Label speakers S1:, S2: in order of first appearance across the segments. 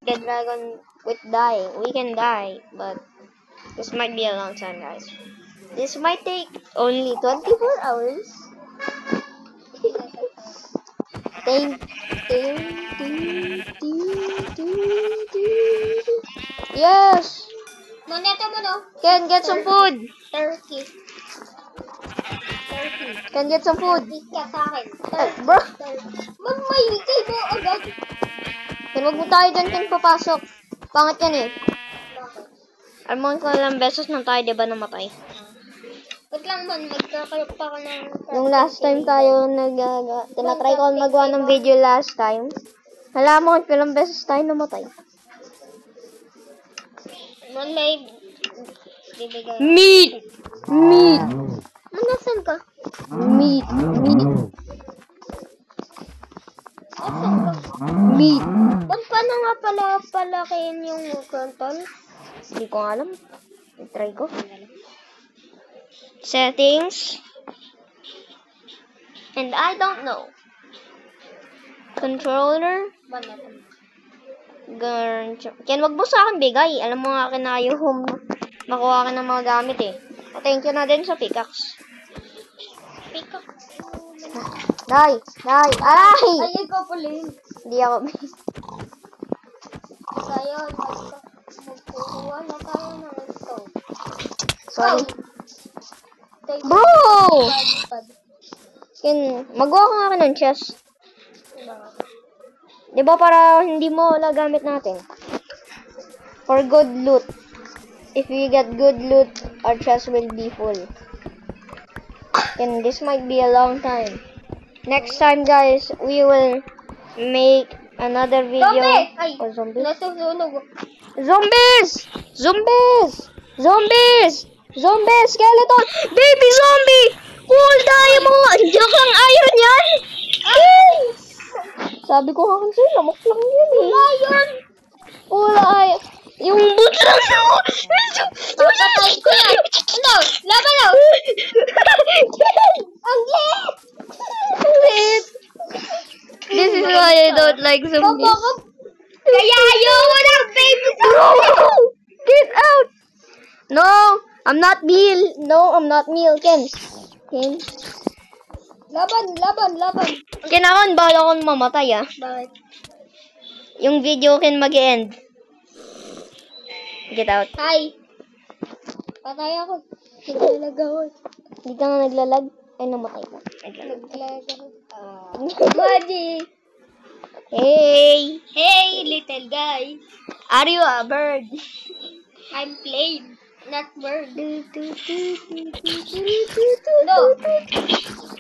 S1: The dragon with dying. We can die, but this might be a long time, guys. This might take only 24 hours. Ding, ding, ding, ding, ding, ding. Yes!
S2: Moneta mo, no?
S1: Can get some food.
S2: Turkey.
S1: Can get some food.
S2: Turkey ka sa akin.
S1: Bro.
S2: Magmayigay mo agad.
S1: Can wag mo tayo dyan, Ken, papasok. Pangit yan eh.
S2: Bakit?
S1: Alam ko ilang beses nang tayo, diba, namatay?
S2: Wait lang man, magkakaroon pa ako ng...
S1: Yung last time tayo tinatry ko magawa ng video last time. Alam mo kung ilang beses tayo namatay.
S2: One live. Bibigay.
S1: Meat! Meat!
S2: Nasaan ka?
S1: Meat! Meat!
S2: Nasaan ka?
S1: Meat!
S2: Paano nga pala palakihin yung control?
S1: Hindi ko alam. I-try ko. Settings. And I don't know. Controller. Ken, wag mo sa akin bigay. Alam mo nga akin na yung makuha ka ng mga gamit eh. Thank you na din sa pickaxe.
S2: Pickaxe.
S1: Die! Die! Aray!
S2: Ay, ikaw pala yun.
S1: Hindi ako.
S2: Kaya, magkukuha na tayo ng ito.
S1: Sorry.
S2: Take
S1: Bro!
S2: pad.
S1: Ken, magawa ka nga ng chest. Di ba para hindi mo nagamit natin? For good loot. If we get good loot, our chest will be full. And this might be a long time. Next time, guys, we will make another video.
S2: Zombie! Ay,
S1: Oh, zombies?
S2: nasusunog.
S1: Zombies! Zombies! Zombies! Zombies! Skeleton! Baby zombie! Full die mo! Andiyan kang iron yan! Ay! Sabi ko nga sa'yo, lamok lang yan eh.
S2: Wala yun!
S1: Wala ay. Yung boots lang ako!
S2: Papatay ko yan! Ano? Laban na! Ang liit!
S1: Wait. This is why I don't like zombies.
S2: Kaya ayoko ng baby
S1: Bro!
S2: zombie!
S1: Get out! No! I'm not meal. No, I'm not meal. Ken. Ken.
S2: Laban!
S1: Ken, ako, bahala akong mamatay ah.
S2: Bakit?
S1: Yung video Ken mag-end. Get out.
S2: Hi! Patay ako. Naglalag ako.
S1: Hindi ka nga naglalag. Ay, namatay ka.
S2: Naglalag ako. Magic!
S1: Hey!
S2: Hey, little guy!
S1: Are you a bird?
S2: I'm plain, not bird. No!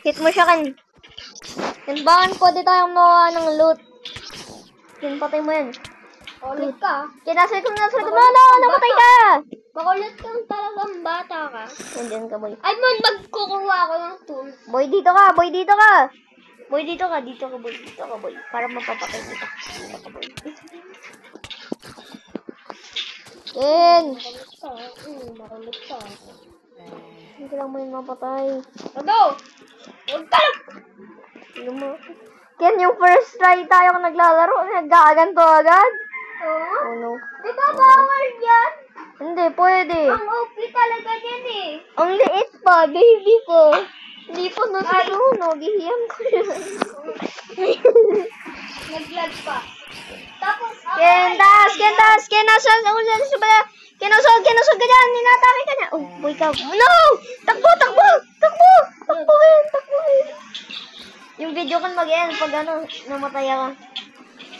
S1: Hit mo siya, Ken. Ken, bakit pwede tayong makuha ng loot? Ken, patay mo yan.
S2: Kulit ka.
S1: Kinasay ko. No, namatay ka!
S2: Makulit kang talagang bata ka.
S1: Nandiyan ka, boy.
S2: Ay, man, magkukuha ako ng tools.
S1: Boy, dito ka! Boy, dito ka! Boy, dito ka! Dito ka, boy. Dito ka, boy. Para mapapatay kita. Dito ka, boy. Ken!
S2: Makulit ka.
S1: Hindi lang mo yung mapatay.
S2: Ano? Huwag ka lang!
S1: Hindi mo. Ken, yung first try tayo kung naglalaro, nagkaganto agad.
S2: Oo?
S1: Oh, no.
S2: Di ba bawal yan?
S1: Hindi, pwede.
S2: Ang OP talaga yan eh.
S1: Ang liit pa, baby ko. Hindi po nasusunog. Ihiyam ko yun.
S2: Nag-lag pa. Tapos,
S1: Ken, taas! Ken, taas! Ken, nasa ulan sa bala. Ken, usog ka dyan. Ninatake ka na. Oh, boy ka. No! Takbo! Takbo, Ken. Yung video kan mag-end pag ano, namatay ako.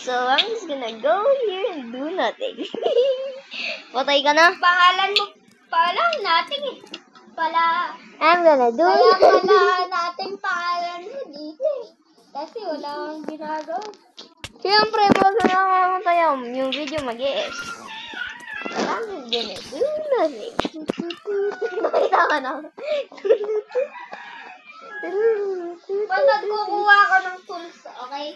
S1: So, I'm just gonna go here and do nothing. Patay ka na?
S2: pangalan mo pa lang natin eh.
S1: I'm gonna do
S2: Kaya
S1: it.
S2: pala natin pangalan mo dito eh. Kasi wala kang ginagawa.
S1: Siyempre, pag namamatay ako, yung video mag-e-end. I'm just gonna do nothing. Nakita ka na.
S2: Pag nagkukuha ko ng tools, okay?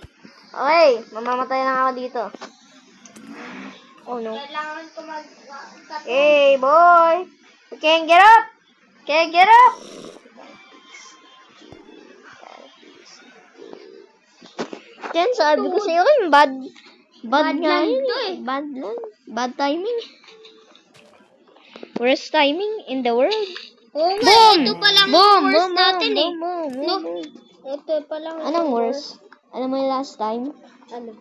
S1: Okay, mamamatay lang ako dito. Oh no.
S2: Kailangan ko
S1: Hey, boy! You can't get up! Can't get up! Ken, sabi ko sa'yo, yung bad Bad nga
S2: lang
S1: yun
S2: to
S1: eh. Bad lang. Bad timing. Worst timing in the world.
S2: Oo nga,
S1: Boom!
S2: ito pa lang
S1: Boom!
S2: worst
S1: Boom!
S2: natin eh.
S1: Boom! Boom!
S2: No?
S1: Boom!
S2: Ito pa lang
S1: Anong worst? Alam mo yung last time?
S2: Ano?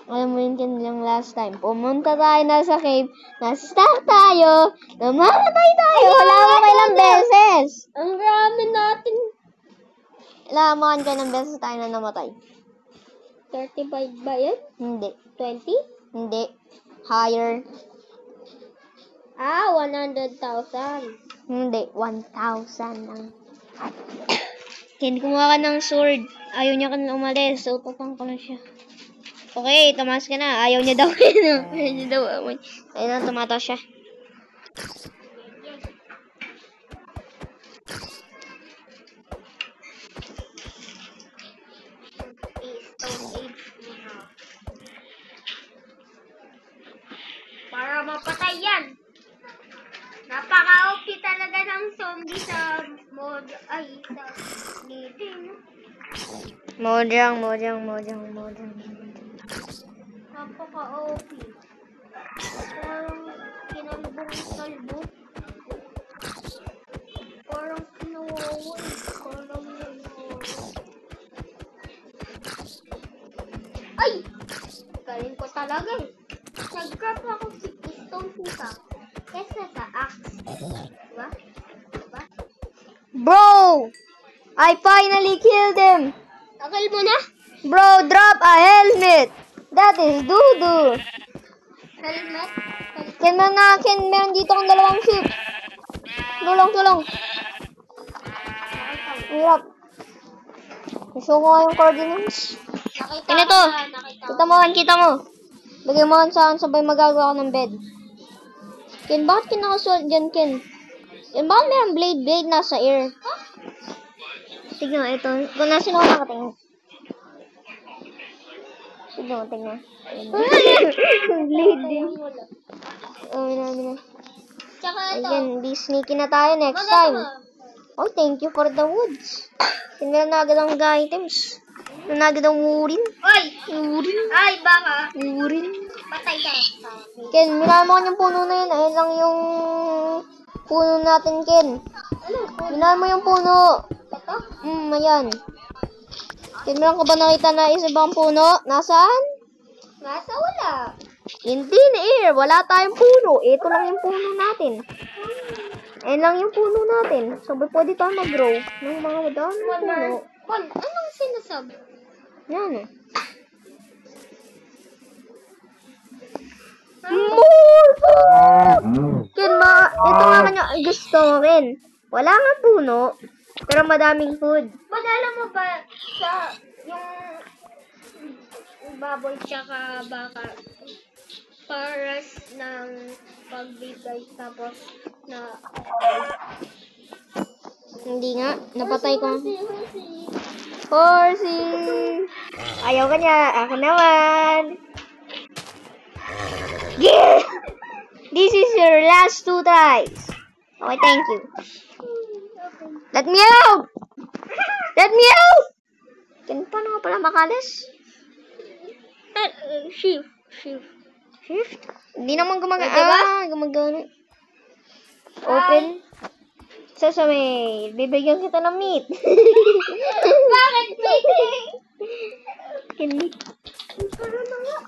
S1: Alam mo yung last time. Pumunta tayo nasa cave. Nasa-stuck tayo. Namamatay tayo. Wala mo kailang beses.
S2: Ang rami natin.
S1: Alamaan ka ng beses tayo na namatay.
S2: 35 ba yan?
S1: Hindi.
S2: 20?
S1: Hindi. Higher.
S2: 100,000.
S1: Hindi. 1,000 lang. Ken, kumuha ka ng sword. Ayaw niya ka na umalis. So, tutang ko na siya. Okay, tumaas ka na. Ayaw niya daw. Ayaw niya daw. Ayun na, tumataas siya.
S2: Para mapatay yan. Napaka-OP talaga ng zombie sa mod. Ay, sa meeting.
S1: Mojang.
S2: Napaka-OP. Parang kinalbong-kalbo. Parang kinawawal. Ay! Galing ko talaga eh. Nag-craft ako si Stone Pusa. Kesa sa axe. Diba?
S1: Bro! I finally killed him!
S2: Akal mo na?
S1: Bro, drop a helmet! That is doo-doo!
S2: Helmet?
S1: Ken, meron dito kang dalawang ship. Tulong. Ang hirap. Show ko nga yung coordinates. Ganito. Kita mo. Lagay mo saan sabay magagawa ko ng bed. Ken, bakit kinakasulat dyan, Ken? Ken, bakit meron blade nasa air?
S2: Huh?
S1: Tignan mo, ito. Kung nasa ako nakatingin. Tignan. Blade din. Oh, na.
S2: Tsaka ito.
S1: Again, di sneaky na tayo next time. Oh, thank you for the woods. Tingnan na agad ang items. Nanagad ang wurin.
S2: Oy! Ay, baka.
S1: Wurin.
S2: Patay ka.
S1: Ken, minama ko yung puno na yun. Ayun lang yung puno natin, Ken. Minama mo yung puno.
S2: Ito?
S1: Ayan. Ken, meron ka ba nakita na isa bang puno? Nasaan?
S2: Nasa wala.
S1: In thin air. Wala tayong puno. Ito lang yung puno natin. Ayun lang yung puno natin. So, pwede tayo mag-grow ng mga dami ng puno.
S2: Anong sinasabi?
S1: Yan. More food! Ken, ito nga kanya gusto mo rin. Wala nga puno, pero madaming food.
S2: Alam mo ba sa yung baboy tsaka baka paras ng pagbigay tapos na
S1: Hindi nga, napatay ko. Horsey! Ayaw ka niya, ako naman. Yeah! This is your last 2 tries. Okay, thank you. Let me out! Let me out! Paano ka pala makalis? Shift? Hindi naman gumagana. Gumagana. Open. Sesame. Bibigyan kita ng meat.
S2: bakit meeting?
S1: Hindi.
S2: Pero na nga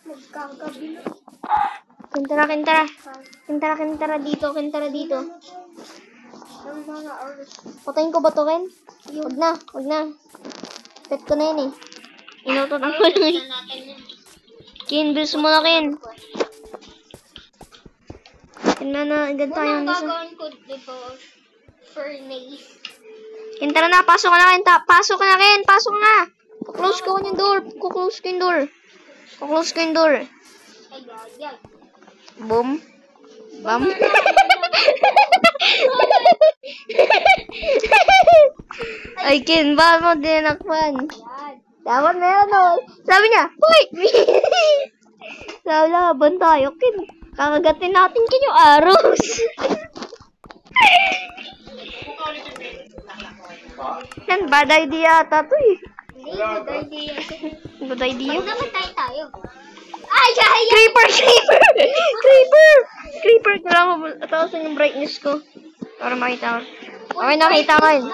S2: magkagabi na.
S1: Kintara dito.
S2: Ang mga oras.
S1: Patayin ko ba to, Ken? Wag na. Pet ko na yun eh. Inutotan ko lang eh. Ken, bilis mo na, Ken. Agad tayo ng isa.
S2: Gagawin ko dito furnace.
S1: Ken, tara na. Pasok ka na, Ken. Pasok ka na. Kuklose ko yung door.
S2: Ay, gagawin.
S1: Boom. Bam. Ay, Ken, bakit mo dinakpan?
S2: Yan.
S1: Dapat meron no. Sabi niya, hoy! Sabi laban tayo, Ken. Kakagatin natin yung arrows. Yan, bad idea ata to eh.
S2: Hindi, good idea.
S1: Good idea.
S2: Pag namatay tayo. Ay!
S1: Creeper! Creeper! Creeper! Kailangan ko taasan yung brightness ko. Para makita ko. Okay, nakita ko yun.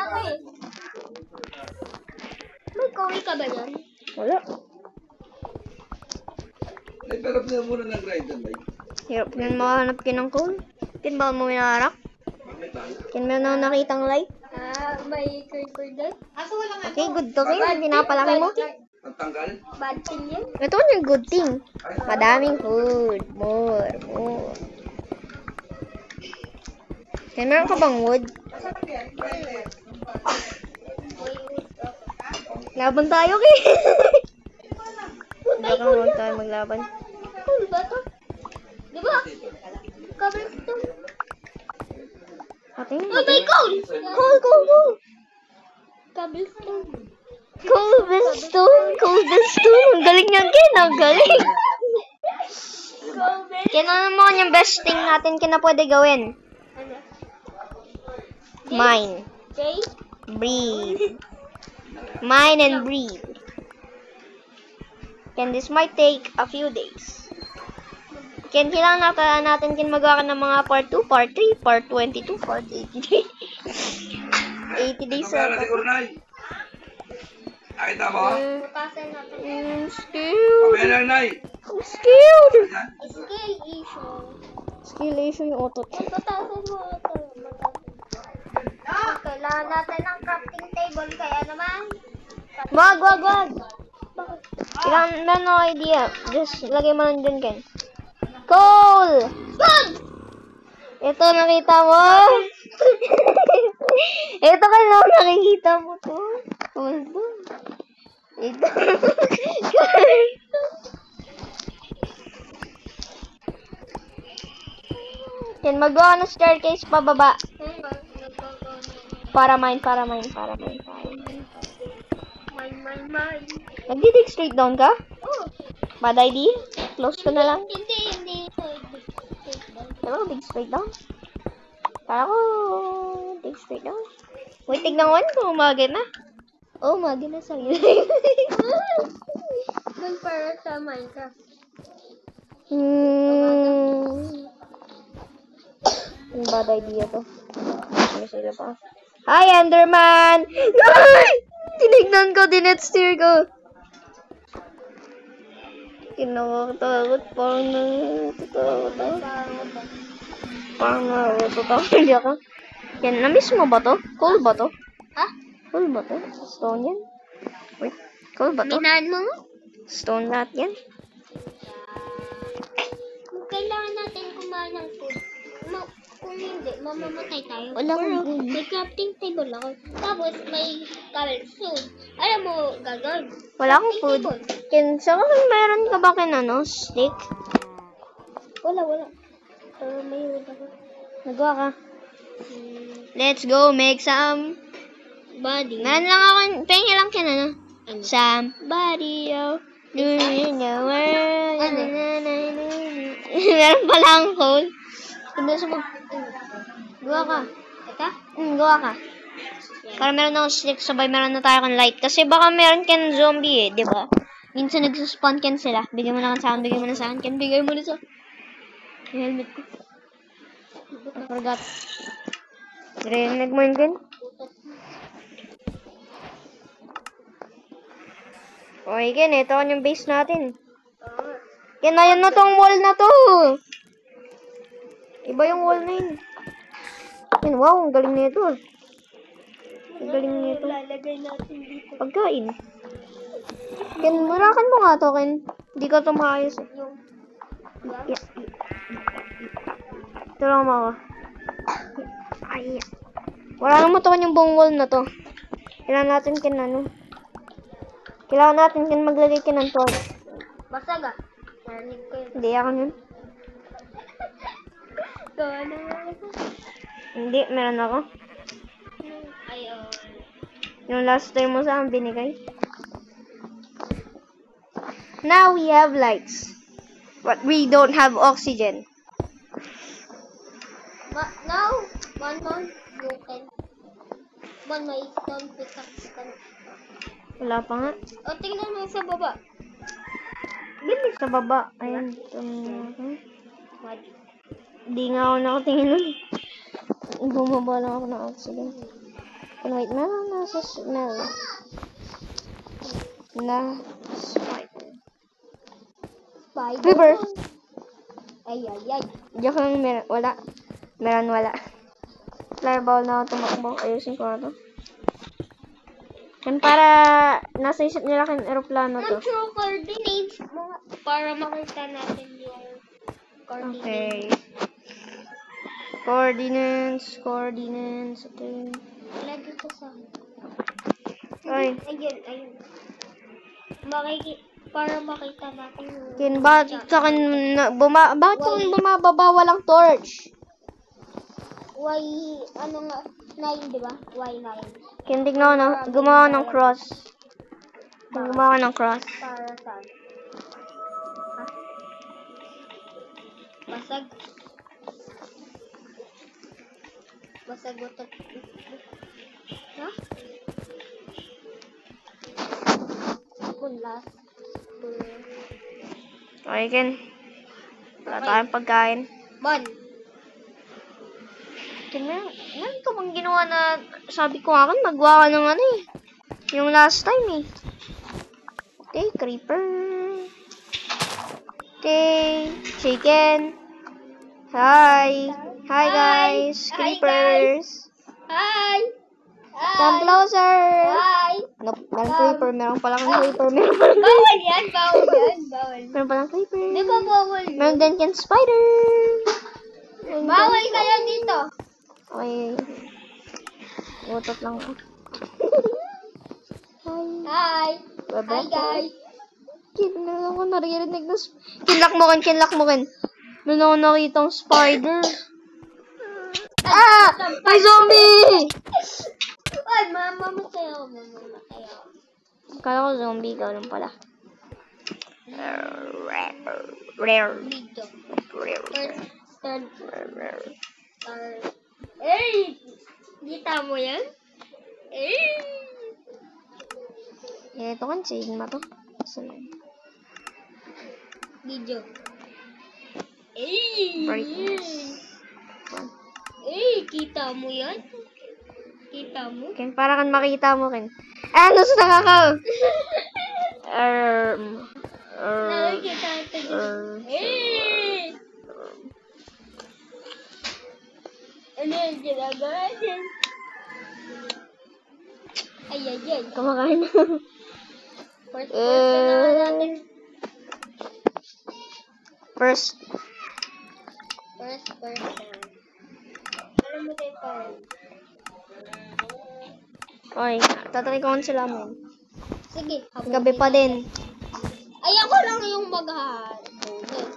S2: May kowi ka ba yan?
S1: Wala.
S3: Nagperap na muna ng grinder, bay.
S1: Hirap yan makahanap ka ng coal. Kin ba mo minarak?
S3: Bakit tayo?
S1: Kin meron na nakitang light.
S2: May creeper doon.
S1: Okay, good to kin. Hindi napalaki mo.
S3: Ang tanggal?
S2: Bad thing yan.
S1: Ito yung good thing. Madaming food. More. Kin, meron ka bang wood? Laban tayo, Kin. Baka huwag tayo maglaban.
S2: Cool ba to? Di ba? Cobblestone.
S1: Ating
S2: Oh, may coal!
S1: Coal.
S2: Cobblestone.
S1: Cobblestone. Ang galing niyan, Kin. Ang galing. Kin, ano mo yung best thing natin Kin na pwede gawin?
S2: Ano?
S1: Mine.
S2: Jay?
S1: Breathe. Mine and breathe. Ken, this might take a few days. Ken, kailangan natin Ken magawa ka ng mga part 2, part 3, part 22, part 83. 80 days
S3: Ito na siguro, Nay. Nakita mo?
S2: Papasan natin.
S1: Skill.
S3: Mamaya lang, Nay.
S1: Skill.
S3: Yan.
S2: Skill issue.
S1: Skill issue yung auto.
S2: Patasan mo ito. Kailangan natin ng crafting table. Kaya naman.
S1: Wag. Kailangan na no idea. Just lagay mo lang dun, Ken. Coal!
S2: Good!
S1: Ito, nakita mo? Ito ka lang, nakikita mo to. Coal to. Ito. Yan, magawa ng staircase pababa. Para mine.
S2: Mine.
S1: Nagdidig straight down ka?
S2: Oh.
S1: Bad idea? Close ko na lang.
S2: Hindi.
S1: Diba, dig straight down? Para ko, dig straight down. Wait, tignan ko kung umaga na. Oh, umaga na sa
S2: Doon para sa Minecraft.
S1: Bad idea to. May sila pa. Hi, Enderman! Ay! Tinignan ko, dinetsteer ko. Kinakatakot, parang natatakot ako. Parang natatakot ako. Yan, na-miss mo ba to? Coal ba to?
S2: Ha?
S1: Coal ba to? Stone yan? Wait, coal ba to?
S2: Minahan mo nga?
S1: Stone lahat yan?
S2: Kung kailangan natin kumain ng food, kung hindi, mamamatay tayo.
S1: Wala
S2: Pero
S1: akong food.
S2: may crafting table ako. Tapos may cobblestone. Alam mo, gagawin.
S1: Wala akong food. Saka mayroon ka ba stick?
S2: Wala. Pero may wood ako.
S1: Nagawa ka. Let's go make some.
S2: Body.
S1: Meron lang ako, pengi lang Somebody, do you know where?
S2: Ano?
S1: Meron pala ang coal. Gawa ka.
S2: Ito?
S1: Gawa ka. Para meron akong stick, sabay meron na tayo kang light. Kasi baka meron Ken zombie di ba? Minsan nagsuspawn Ken sila. Bigyan mo na sa akin, Ken, bigay mo na sa yung helmet ko. I forgot. Rinig mo yun, Ken? Okay, Ken, ito yung base natin. Ken, ayan na tong wall na to. Iba yung wall na yun. Ken, wow, ang galing nito. Ang galing nito.
S2: Lalagay natin dito.
S1: Pagkain. Ken, murakan mo nga to, Ken. Hindi ka tumayos eh. Yeah. Ito lang ako. Ay. Wala nang matukan yung buong wall na to. Kailangan natin Kailangan natin maglagay ng torch.
S2: Basag ah. Narinig ko yun.
S1: Hindi ako yun.
S2: Gawa na nga ako.
S1: Hindi, meron ako.
S2: Ayaw.
S1: Yung last time mo sa akin binigay. Now we have lights. But we don't have oxygen.
S2: Now, one more broken. One may stone pickaxe.
S1: Wala pa nga.
S2: O, tingnan mo sa baba. Bilis.
S1: Sa baba. Ayun. Di nga ako nakatingin nun. Bumaba lang ako ng oxygen. And wait, meron na sa smell. Na spider. Creeper!
S2: Ay.
S1: Joke lang, wala. Meron, wala. Flare ball na ako tumakbo. Ayusin ko na to. And para nasa isip nila kayong aeroplano to.
S2: True coordinates para makita natin yung coordinates.
S1: Okay. Coordinates. Okay.
S2: Lagi ko sa...
S1: Ay.
S2: Ayun. Para makita natin yung...
S1: Kin, bakit sa akin bumababa walang torch?
S2: Why, ano nga, 9, di ba? Why 9?
S1: Kin, tignan ko na. Gumawa ng cross. Gumawa ng cross.
S2: Para saan? Ha? Basag utot. Ha? Kunlas.
S1: Okay, Kin. Wala tayong pagkain.
S2: Bon.
S1: Kin, meron ka bang ginawa na sabi ko akin, magawa ka ng ano eh. Yung last time eh. Okay, creeper. Okay, chicken. Hi. Hi guys.
S2: Hi,
S1: Creepers.
S2: Hi!
S1: Come closer.
S2: Hi!
S1: Nope, walang creeper. Meron palang creeper.
S2: Bawal yan!
S1: Meron palang creeper.
S2: Di ba bawal?
S1: Meron din Ken spider.
S2: Bawal kayo dito!
S1: Okay. Utot lang ako.
S2: Hi!
S1: Baba.
S2: Hi guys!
S1: Meron ako naririnig na kinlock mo Ken. Meron ako nakitang spider. Ah! May zombie!
S2: Ay, mamamatay ako.
S1: Akala ko zombie, ikaw lang pala. Rare.
S2: Dito.
S1: Rare.
S2: Third. Eh! Kita mo yan? Eh!
S1: Ito kan, Sigma to.
S2: Video. Eh!
S1: Brightness.
S2: Eh! Kita mo yan? Kita mo?
S1: Ken, para kan makita mo, Ken. Ah, nasa nakakaw!
S2: Nakikita ito. Eh! Ano yung ginagawa dyan? Ay.
S1: Kumakain na.
S2: First person na natin.
S1: First.
S2: Alam mo tayo pa rin.
S1: Okay, tatry ko sila mo.
S2: Sige.
S1: Gabi pa din.
S2: Ay, ako lang yung mag-hahulog.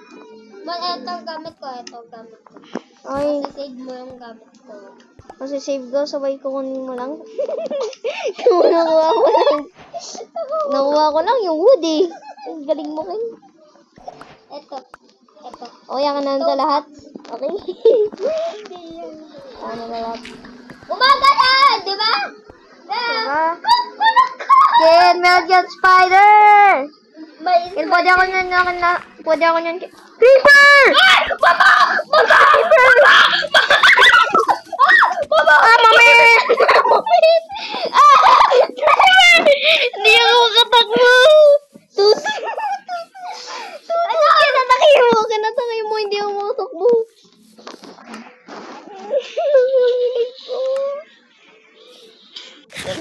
S2: Ito ang gamit ko.
S1: Okay,
S2: Save mo yung gamit ko.
S1: kasi save ko, sabay ko kunin mo lang. Nakuha ko lang yung wood eh. Ang galing mo, Ken.
S2: Ito.
S1: O, yan ka na sa lahat. Okay? Ano na lahat?
S2: Umaga na! Di ba?
S1: Diba? Ken, meron dyan spider! Ken, pwede ako nyan. Creeper! Creeper! Mami! Hindi ako makatakbo! Kinatake mo, hindi ako makatakbo.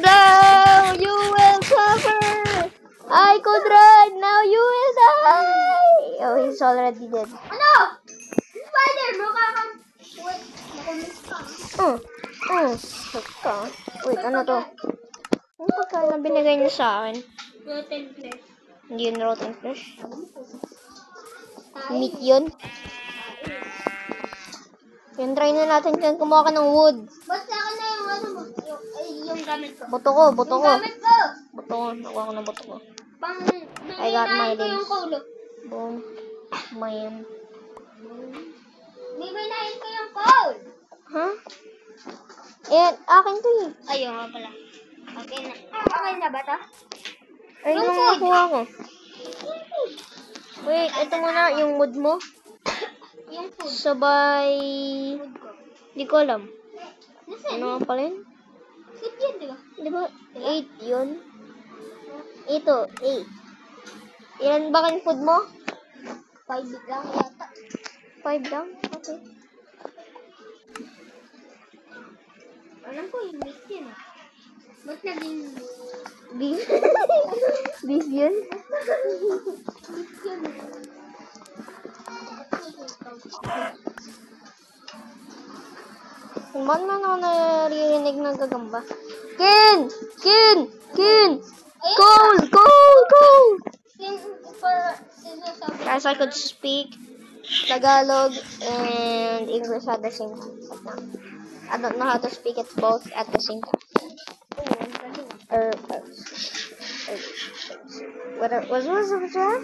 S1: Now you will suffer. I could run. Now you will die. Oh, he's already dead.
S2: Ano? Spider, mukha kang... Wait, nakumis ka.
S1: Wait, ano to? Ano pagkain na binigay niya sa akin?
S2: Rotten flesh.
S1: Hindi yun rotten flesh. Meat yun. Yun, try na natin dyan. Kumuha ka ng wood.
S2: Ba't sa akin na yung ano mo? Yung gamit ko.
S1: Buto ko.
S2: Yung gamit ko!
S1: Nakuha ko ng buto ko.
S2: I
S1: got my
S2: ko yung
S1: leaves.
S2: kulo.
S1: Boom. Mayan.
S2: Bibinahin ko yung coal.
S1: Huh? Eh, akin to eh.
S2: Ayun nga pala. Okay na. Okay na ba to?
S1: Ay,
S2: Yung
S1: nung
S2: food.
S1: nakuha ko. Wait, ito muna yung mood mo.
S2: Yung food.
S1: Sabay...
S2: Food ko.
S1: Di ko alam.
S2: Nasaan?
S1: Ano nga pala yun?
S2: Food yan, di ba?
S1: Di ba? 8 yun? Ito, 8. Ilan ba kayong food mo?
S2: 5 lang yata.
S1: 5 lang? Okay.
S2: Alam ko yung mix yun. Ba't naging
S1: Beef? Beef yun?
S2: mix yun?
S1: Kung ba't man ako naririnig ng gagamba? Ken! Ken! Ken! Cold! Cold! Cold! Guys, I could speak Tagalog and English at the same time. But no, I don't know how to speak it both at the same time. What was that?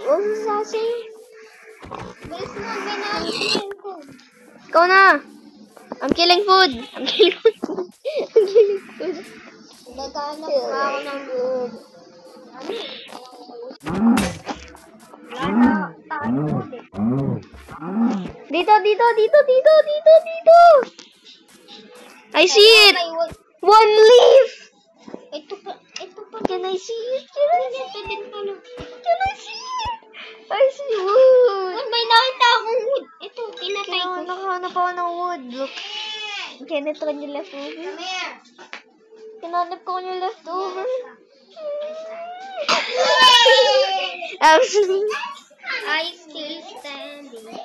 S1: What was that saying?
S2: Bilis mo, binalikin ko.
S1: Ikaw na! I'm killing food! I'm killing food! I'm killing food!
S2: Naghanap pa ako ng food.
S1: Dito, dito, dito, dito, dito, dito! I see it! One leaf!
S2: Ito pa.
S1: Can I see it? Can I see
S2: Ito din pala.
S1: Can I see it? I see wood!
S2: May nakita akong wood. Ito, pinatay ko.
S1: Nakahanap ako ng wood. Look. Kenneth, ko yung leftover.
S2: Come here.
S1: Kinanap ko yung leftover.
S2: I still standing.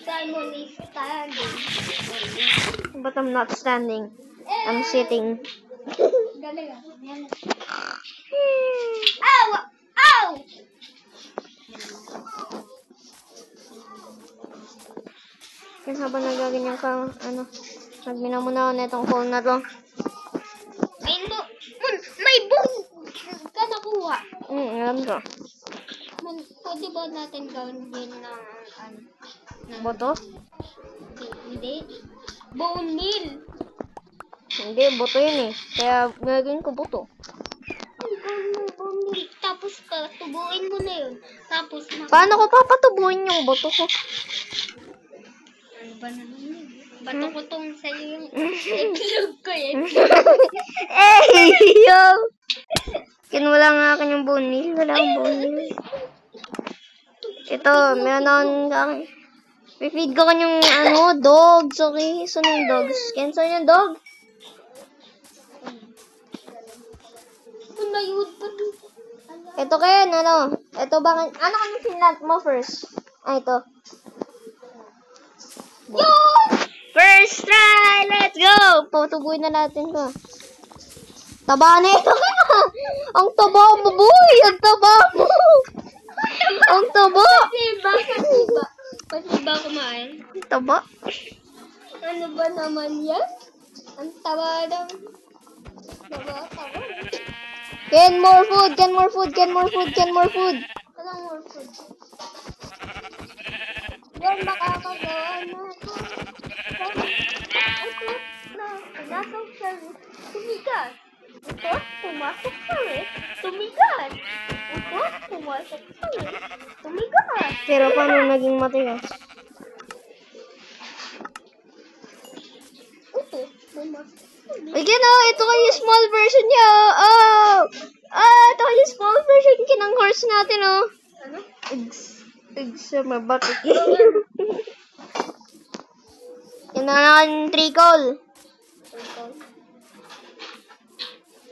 S2: Simon is standing.
S1: But I'm not standing. I'm sitting.
S2: Galing ah. Ow! Ow!
S1: Kasi habang nagaganyan ka, nagmina muna ako na itong phone na to.
S2: May boom ka nakuha.
S1: Alam ko.
S2: Pwede ba natin gawin din ng
S1: Boto?
S2: Hindi. Bone meal.
S1: Hindi, boto yun eh. Kaya gagawin ko boto.
S2: Bone meal. Tapos tubuin mo na yun. Tapos
S1: Paano ko papatubuin yung boto ko?
S2: ano ba naman yun? Bato ko tong sa'yo yung itlog ko yun.
S1: Hey, yo! Wala nga akin yung bone meal. Wala akong bone meal. Ito, meron akong akin. I-feed ko kanyang dogs, okay? Saan yung dogs? Cancel yung dog?
S2: May wood pa dito.
S1: Ito Ken, Ito ba, ano kanyang sinat mo first? Ito.
S2: Yo!
S1: First try! Let's go! Tutubuin na natin to. Taba na ito ka! Ang taba mo, boy! Ang taba mo! Ang taba!
S2: Kasi ba kumain?
S1: Ang taba?
S2: Ano ba naman yan? Ang tawa ng... Tawa.
S1: Ken, more food! Ken, more food! Ken, more food! Ken, more food!
S2: Anong more food? Yan, makakagawa na ako. Pumasok sa rin. Tumigas. Ito, pumasok sa rin. Tumigas. Ito, pumasok sa rin. Tumigas.
S1: Pero paano naging matigas?
S2: Ito, pumasok.
S1: Again, ito kayo small version niya. Ito kayo small version ng horse natin,
S2: Ano?
S1: Eggs sa mabatik. Yan na lang treacle.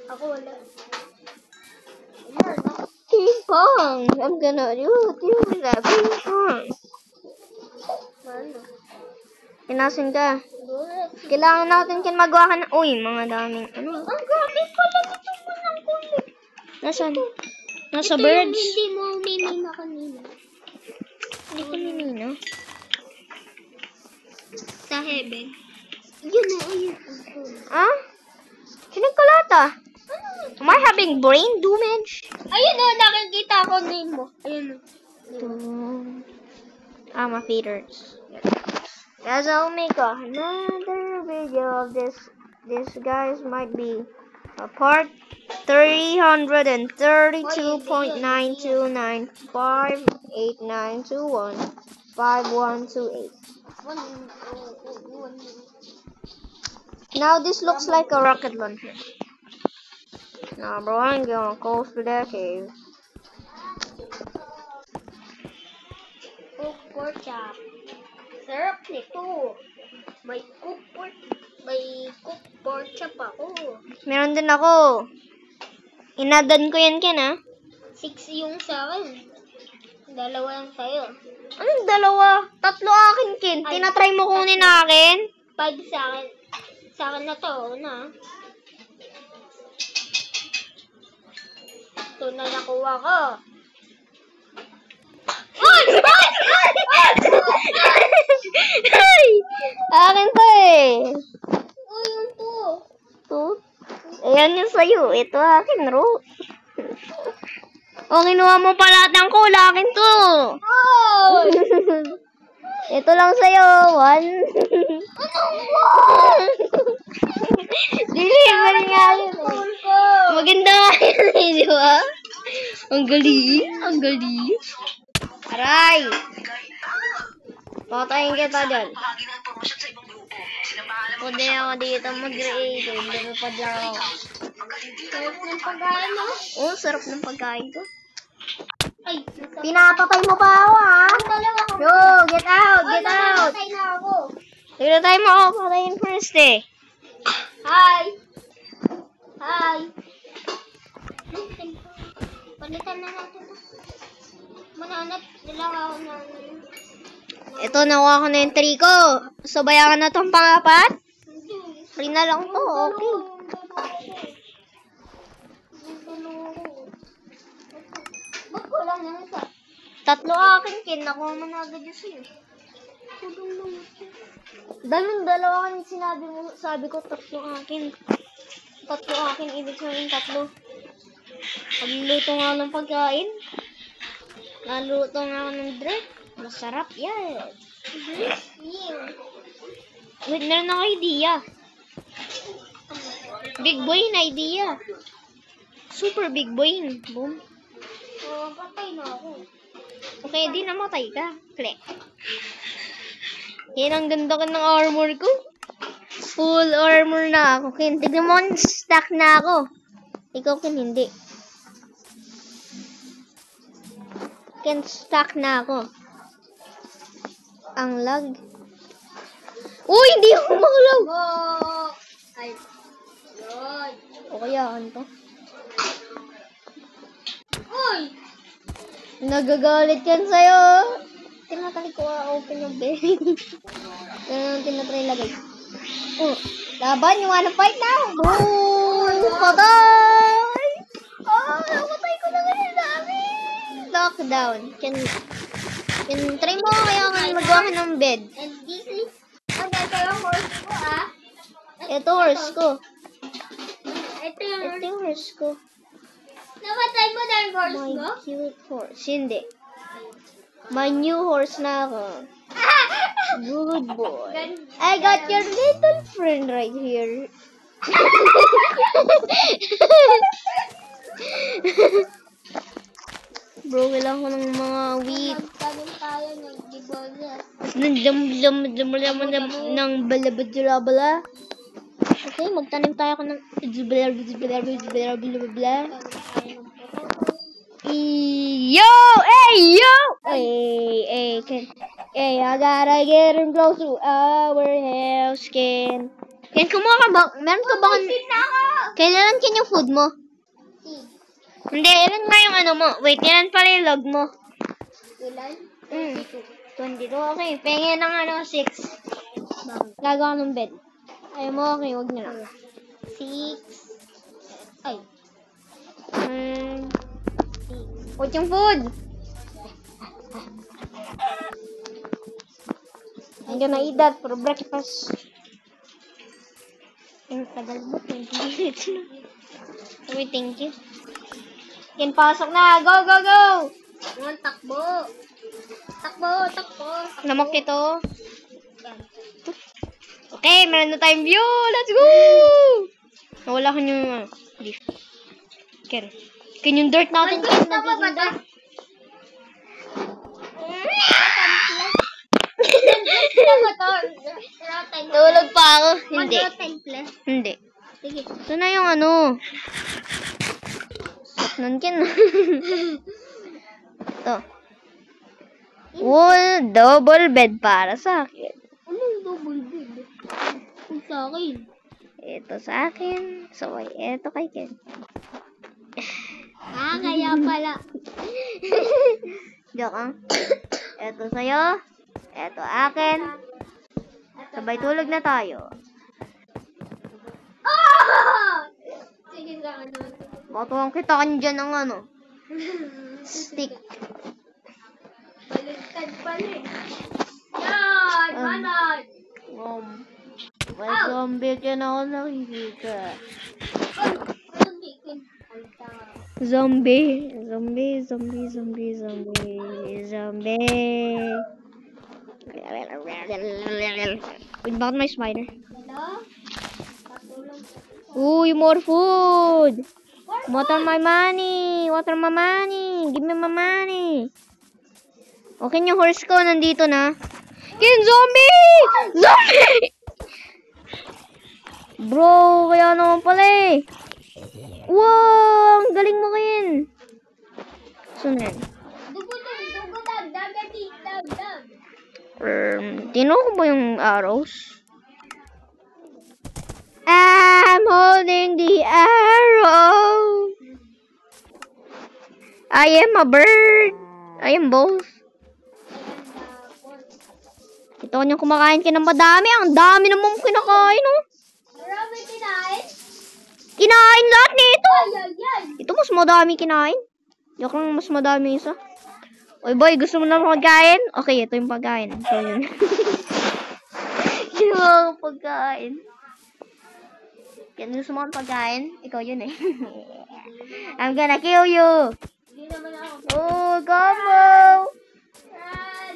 S2: Ako wala.
S1: Ping pong. I'm gonna do that ping pong.
S2: Ano?
S1: Pinasin ka. Kailangan natin magawa ka ng... Uy, mga daming...
S2: Ang gamit pala nito mo ng kulit.
S1: Nasaan? Nasa
S2: Ito
S1: birds?
S2: yung hindi mo minina kanina.
S1: Hindi ko ninino.
S2: Sa heaven. Yun na, ayun.
S1: Ah? Sinagkalata? Am I having brain damage?
S2: Ayun o, nakikita ko name mo. Ayun o.
S1: My feeders. Guys, I'll make another video of this. This guys might be Apart 332.92958915128. Now this looks like a rocket launcher. Now bro, I'm gonna go to the cave.
S2: Cook pork chop. Sarap nito. May cook pork chop ako.
S1: Meron din ako. Inadan ko yan, Ken, ha?
S2: 6 yung sa akin. 2 lang sa'yo.
S1: Anong dalawa? 3 akin, Ken.
S2: Ay,
S1: Tinatry mo kunin akin?
S2: 5 sa akin. Sa akin na to, na. Ito na nakuha ko.
S1: Ay! Akin to eh.
S2: Oh, yun to.
S1: Ito? Ayan yung sa'yo. Ito akin, Ro. O, kinuha mo pa lahat ng cola. Akin to.
S2: Oh!
S1: Ito lang sa'yo. 1. Delivery nga yun eh. Maganda nga yun eh, di ba? Ang galing. Ang galing. Aray! Patayin kita dyan. Pwede ako dito mag-creative. Lumipad lang ako.
S2: Sarap ng pagkain mo.
S1: Oh, sarap ng pagkain ko.
S2: Ay,
S1: Pinapatay mo pa ako, ha?
S2: dalawa ko.
S1: Yo, get out, get out.
S2: Patay na ako.
S1: Pinatay mo ako, patayin first eh.
S2: Hi! Hi! Palitan na natin ito. Mananap nila ako na
S1: Ito, nakuha ko na yung 3 ko. So, bayaran na itong pang-4?
S2: hindi.
S1: 3 na lang to, okay.
S2: Ba't ko lang yung isa?
S1: 3 akin, Ken. Nakuha mo na agad yun sa'yo. Dalawa kan sinabi mo, sabi ko 3 akin. 3 akin, ibig sabihin 3. Pagluluto nga ng pagkain. Naluto nga ako ng drink. Masarap yan. Wait, meron ako idea. Big boy na idea. Super big boy. Boom.
S2: Patay na ako.
S1: Okay, di namatay ka. Click. Yan ang ganda ko ng armor ko. Full armor na ako. Ken, tignan mo, stack na ako. Ikaw, Ken, hindi. Ken, stack na ako. Ang lag. Uy, hindi ako makalaw.
S2: Ay, yun.
S1: O kaya, ano to?
S2: Uy!
S1: Nagagalit yan sa'yo. Tinatali ko open yung bed. Ganun ang tinatry lagay. Oh, laban, you wanna fight now? Boom! Patay! Oh, napatay ko na ngayon dami. Lockdown. Try mo kaya magawa ka ng bed.
S2: And this is ang gagawang horse ko, ah.
S1: Ito horse ko.
S2: Ito yung
S1: Ito yung horse ko.
S2: namatay mo na yung horse
S1: My
S2: mo?
S1: cute horse. Hindi. My new horse na ako. Good boy. I got your little friend right here. Bro, kailangan ko ng mga wheat.
S2: Magtanim tayo ng gibola.
S1: Ng balabadulabala. Okay, magtanim tayo ng Yo! Hey, yo! Hey, Ken. Hey, I gotta get him close to our house, Ken. Ken, kumuha ka ba? Meron ka ba? Kailan Ken yung food mo? Hindi, ilan nga yung ano mo? Wait, ilan pala yung log mo?
S2: Ilan?
S1: 22, okay. Pengen ng 6. Gagawa ng bed. Ayaw mo, okay, wag na lang.
S2: 6. Ay.
S1: Wait yung food. I'm gonna eat that for breakfast. Ang tagal mo, 20 minutes na. Wait, thank you. Ken, pasok na. Go, go, go!
S2: Mga takbo. Takbo.
S1: Lamok ito. Okay, meron na tayong view. Let's go! Nawala ka yung leaf. Ken. Ken yung dirt natin. Ken, nagiging dirt. Tulog pa ako. Hindi. Hindi.
S2: Sige.
S1: Ito na yung ano. Saknan Ken. Ito. Double bed para sa akin.
S2: Anong double bed? Kung sa akin.
S1: Ito sa akin. So, ito kay Ken.
S2: Kaya pala.
S1: Joke ah. Ito sa'yo. Ito akin. Sabay tulog na tayo.
S2: Sige sa ano.
S1: Batuang kita ka dyan ng ano. Stick.
S2: Baliktad pala eh. Yan! Manay!
S1: May zombie ka na ako nakikita.
S2: Anong bikin?
S1: Zombie. Wait, bakit may spider?
S2: Hello? Patulong.
S1: Uy, more food! Water my money! Give me my money! Okay, yung horse ko nandito na. Ken, zombie! Zombie! Bro, kaya naman pala eh. Wow! Ang galing mo, Ken. Sunod. Tino ko ba yung arrows? I'm holding the arrow. I am a bird. I am both. Ito kanyang kumakain ka ng madami. Ang dami naman kinakain, oh.
S2: Marami kinain?
S1: Kinain lahat nito.
S2: Ay.
S1: Ito mas madami kinain. Joke lang, mas madami isa. Oy boy, gusto mo na magkain? Okay, ito yung pagkain. So yun. Yung mga pagkain. Kaya gusto mo ang pagkain? Ikaw yun eh. I'm gonna kill you.
S2: Hindi naman ako.
S1: Oh, combo.
S2: Run!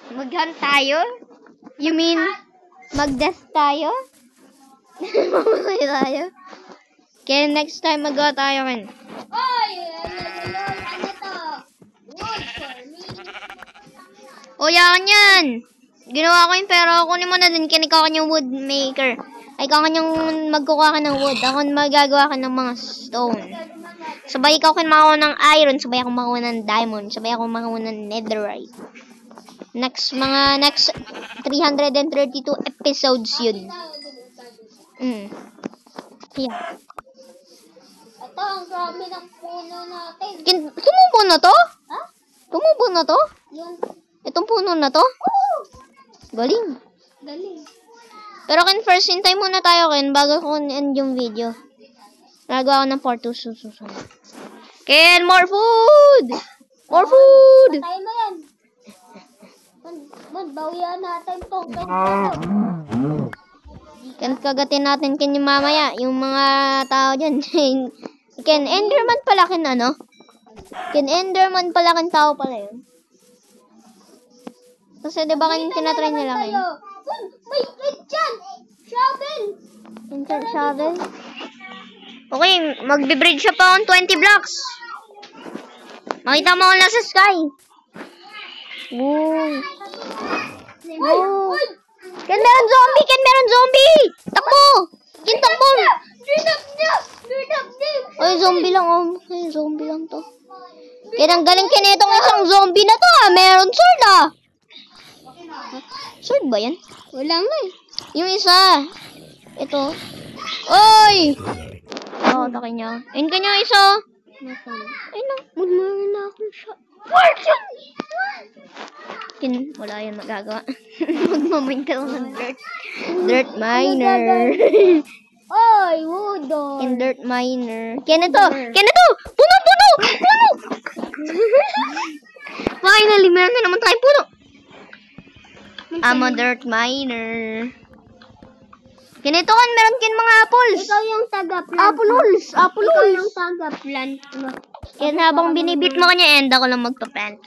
S1: Mag-hunt tayo? You mean, mag-death tayo? Mamatay tayo? Kaya next time mag-go tayo rin.
S2: Oy! Ano to? Wood for me.
S1: O, yan yan. Ginawa ko yun, pero kunin mo na din. Ikaw kanyang wood maker. Ay, ikaw kanyang magkukuha ka ng wood. Ako magagawa ka ng mga stone. Sabay ikaw makuha ng iron. Sabay ako makuha ng diamond. Sabay ako makuha ng netherite. Next 332 episodes yun. Yeah.
S2: Ito, ang grabe ng puno natin.
S1: Tumubo na to?
S2: Ha?
S1: Tumubo na to?
S2: Yun.
S1: Itong puno na to? Galing.
S2: Galing.
S1: Pero first, hintay muna tayo bago ko end yung video. Nagawa ko ng part 2 susunod. More food! More food!
S2: Patay mo yan. Magbawian natin tong
S1: Kagatin natin yung mamaya. Yung mga tao dyan. Enderman pala ano? Enderman pala tao pala yun. Kasi diba tinatry nila kayo?
S2: May dyan! Shovel!
S1: Shovel? Okay, magbe-bridge siya pa on 20 blocks. Makita mo lang sa sky. Woo. Woo. Meron zombie! Takbo! Takbo! Ay, zombie lang to. Kaya ang galing kinitong isang zombie na to Meron sword Sword ba yan?
S2: Wala nga eh.
S1: Yung isa. Ito. Oy! Takin niya. Ayun kanya isa. Ayun na. Magmarin na akong shot. Wala yan magagawa. Magmamain ka lang ng dirt. Dirt miner.
S2: Oy, wood.
S1: Dirt miner. Kaya to. Puno! Finally, meron na naman tayong puno. I'm a dirt miner. Ganito meron mga apples.
S2: Ikaw yung taga-plant.
S1: Apples.
S2: Ikaw yung taga-plant.
S1: Ken, habang binibit mo kanya end, ako lang magpa-plant.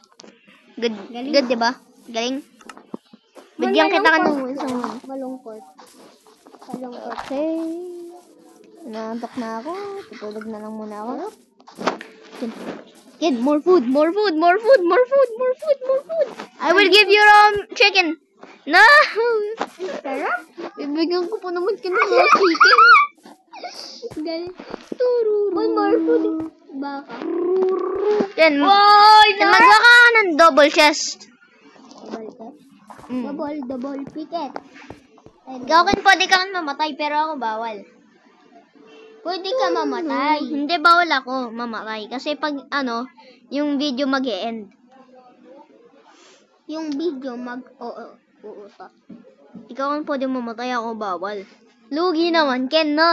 S1: Good. Good, di ba? Galing. Bigyan kita ka ng isang
S2: Malungkot.
S1: Okay. Nantok na ako. Tutulog na lang muna ako. Kid, more food. I will give you chicken. No!
S2: Sarap.
S1: Bibigyan ko pa naman ka ng mga chicken.
S2: Galing. More food. Baka.
S1: Ken, magawa ka ng double chest.
S2: Double picket.
S1: Ikaw, Ken, pwede ka mamatay, pero ako bawal.
S2: Pwede ka mamatay.
S1: Hindi, bawal ako mamatay. Kasi pag, yung video mag-e-end.
S2: Yung video uutot.
S1: Ikaw kan pwede mamatay, ako bawal. Lugi naman, Ken, no?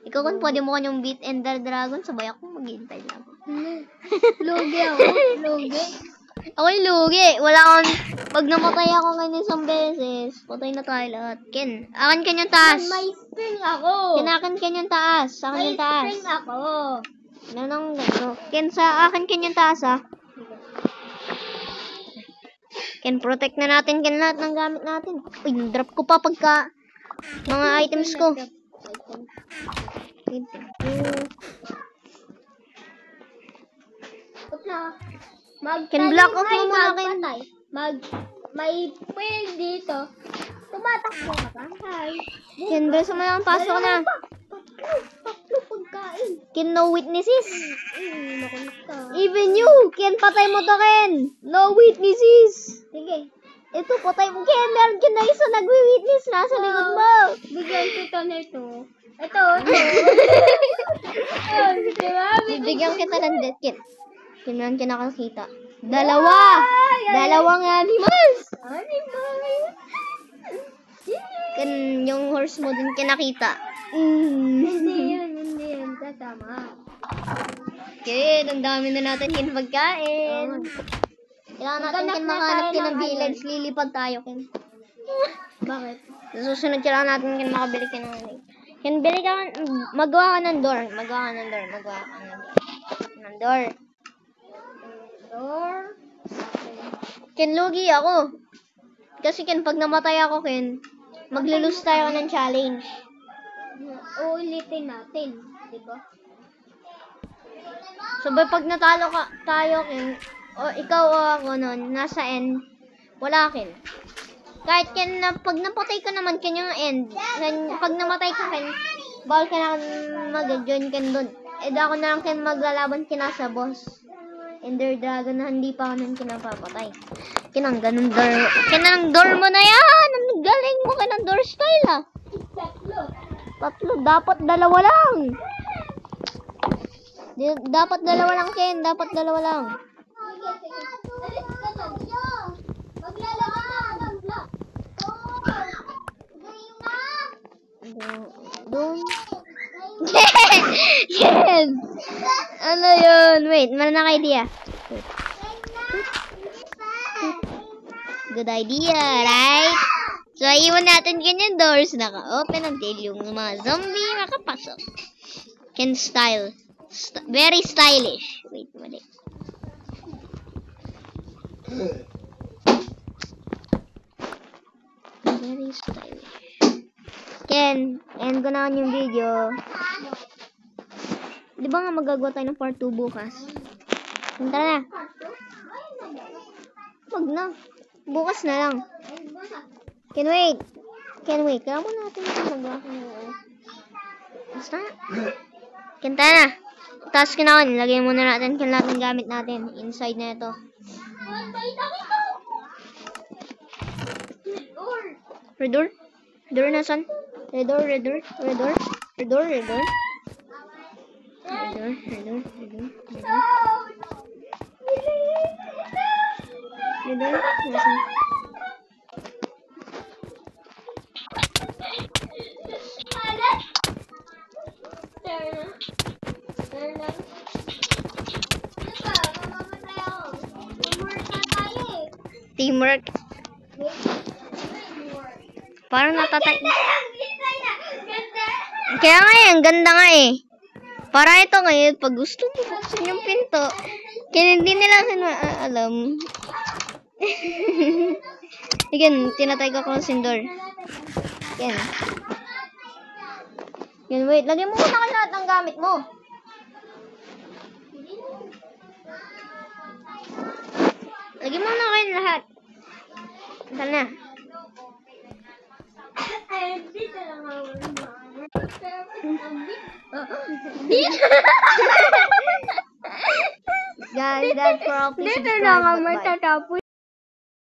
S1: Ikaw kan pwede mo kanyang beat Ender Dragon, sabay ako maghihintay lang.
S2: Lugi ako. Lugi.
S1: Ako'y lugi. Wala akong, pag namatay ako ngayon isang beses, patay na tayo lahat. Ken, akin kanyang taas.
S2: May spring ako.
S1: Ken, akin kanyang taas. Akin
S2: May
S1: yung taas.
S2: spring ako.
S1: Nanong gano. Ken, sa akin kanyang taas, ha? Ken, protect na natin, Ken, lahat ng gamit natin. Uy, drop ko pa pagka mga items ko. Ken, block off mo muna, Ken.
S2: May fail dito. Tumatakbo ka pa. Hi.
S1: Ken, beso mo lang, pasok na.
S2: Tatlo pagkain.
S1: Ken, no witnesses.
S2: Makulit ka.
S1: Even you, Ken, patay mo to, Ken. No witnesses.
S2: Sige.
S1: Ito, patay mo, Ken. Meron ka na isa nagwi-witness. Nasa likod mo.
S2: Bigyan kita nito. Ito. Diba?
S1: Bibigyan kita ng death, Ken. Ken, meron ka nakakita. Dalawang animals. Ken, yung horse mo din kinakita.
S2: Hindi yun. Kasama.
S1: Ken, ang dami na natin Ken pagkain. Kailangan natin Ken makahanap Ken ng village. Lilipad tayo, Ken.
S2: Bakit?
S1: Sa susunod kailangan natin Ken makabili ka ng Ken, bili ka, magawa ka ng door. Ken, lugi ako. Kasi Ken, pag namatay ako, Ken, maglulus tayo ng challenge.
S2: Uulitin natin. Diba?
S1: Sabay pag natalo tayo, Ken, o ikaw o ako nun, nasa end, wala, Ken. Kahit Ken, pag napatay ka naman, Ken, yung end. Pag namatay ka, Ken, bawal ka na mag-join, Ken, dun. Ako na lang, Ken, maglalaban kina sa boss. Ender Dragon na hindi pa ako nun kinapapatay. Ken, ang ganun door. Ken, ang door mo na yan! Ang galing mo, Ken, ang door style, ha? Tatlo. Dapat dalawa lang. Dapat dalawa lang, Ken. Dapat dalawa lang. Doon. Yes! Ano yun? Wait, meron na idea. Good idea, right? So, iwan natin ganyan doors. Naka-open until yung mga zombie makapasok. Ken style. Very stylish. Wait, mali. Very stylish. Ken, end ko na yung video. Di ba nga magagawa tayo ng part 2 bukas? Tara na. Wag na. Bukas na lang. Ken, wait. Kaya mo natin magawa ko ng basta na. Ken, tara na. Task na ako. Lagay muna natin kung lahat ng gamit natin. Inside na ito. Redor? Redor nasan? Redor. Nasan? Teamwork. Parang natatay. Kaya nga yan, ganda nga eh. Para ito ngayon, pag gusto mo, buksan buksan yung pinto. Kaya hindi nila alam. Again, tinatay ko closing door. Yan. Yan, wait. Lagyan mo muna kayo lahat ng gamit mo. Lagyan mo na kayo lahat. Tara na.
S2: Dito lang ako.
S1: Guys, that's for all.
S2: Dito lang ako matatapos.